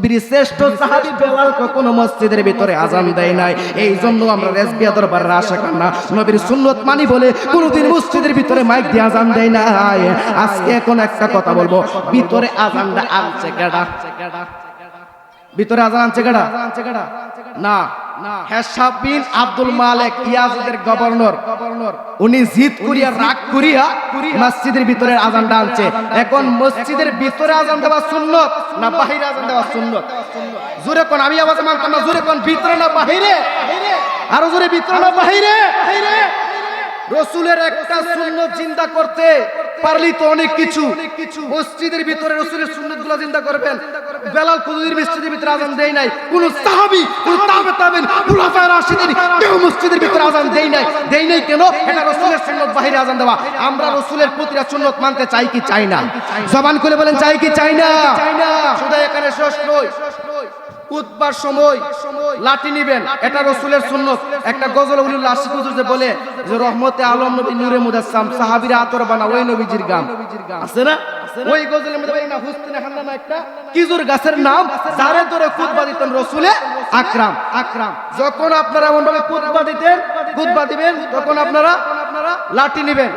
শ্রেষ্ঠ সাহাবী বেলাল কখনো মসজিদের ভিতরে আজান দেয় নাই। এই জন্য আমরা রেজবিয়া দরবারের আশিকান না, নবীর সুন্নত মানি বলে কোনদিন মসজিদের ভিতরে মাইক দিয়ে আজান দেয় নাই। আজকে এখন একটা কথা বলবো, ভিতরে আজানটা আনছে কেডা? ভিতরে আজান আনছে কেডা? না, হেসাব বিন আব্দুল মালিক ইয়াজিদের গভর্নর, উনি জিদ করিয়া রাগ করিয়া মসজিদের ভিতরে আজানটা আনছে। এখন মসজিদের ভিতরে আজান দেওয়া সুন্নত না বাহিরে আজান দেওয়া সুন্নত? জোরে কোন, আমি আওয়াজে মানতাম না, জোরে কোন, ভিতরে না বাহিরে? আরো জোরে, ভিতরে না বাহিরে? রসুলের একটা সুন্নত জিন্দা করতে পারলি তো অনেক কিছু। মসজিদের ভিতরে রসুলের সুন্নতগুলো জিন্দা করবেন। বেলাল কুদুরির মসজিদের ভিতরে আজান দেয় নাই, কোন সাহাবী, কোন তাবেঈন, খুলাফায়ে রাশিদিন কেউ মসজিদের ভিতরে আজান দেয় নাই কেন? এটা রসুলের সুন্নত, বাহিরে আজান দেওয়া। আমরা রসুলের প্রতিটা সুন্নত মানতে চাই কি চাই না? জবান খুলে বলেন, চাই কি চাই না? শুধু এখানে শেষ নয়, খুতবার সময় লাঠি নিবেন, এটা রসুলের সুন্নত। একটা গজল উলিউল্লাহ আশিক হুজুর যে বলে যে রহমতে আলম নবী নূরে মুজাসসাম সাহাবীরা আতর বানা, ওই নবীজির গান আছে না? ওই গজলের মধ্যে বলে না, হুসনে হান্নানা একটা কিজুর গাছের নাম, যারে ধরে খুতবা দিতেন রসুলে আকরাম। যখন আপনারা এমন ভাবে খুতবা দিবেন, তখন আপনারা লাঠি নিবেন।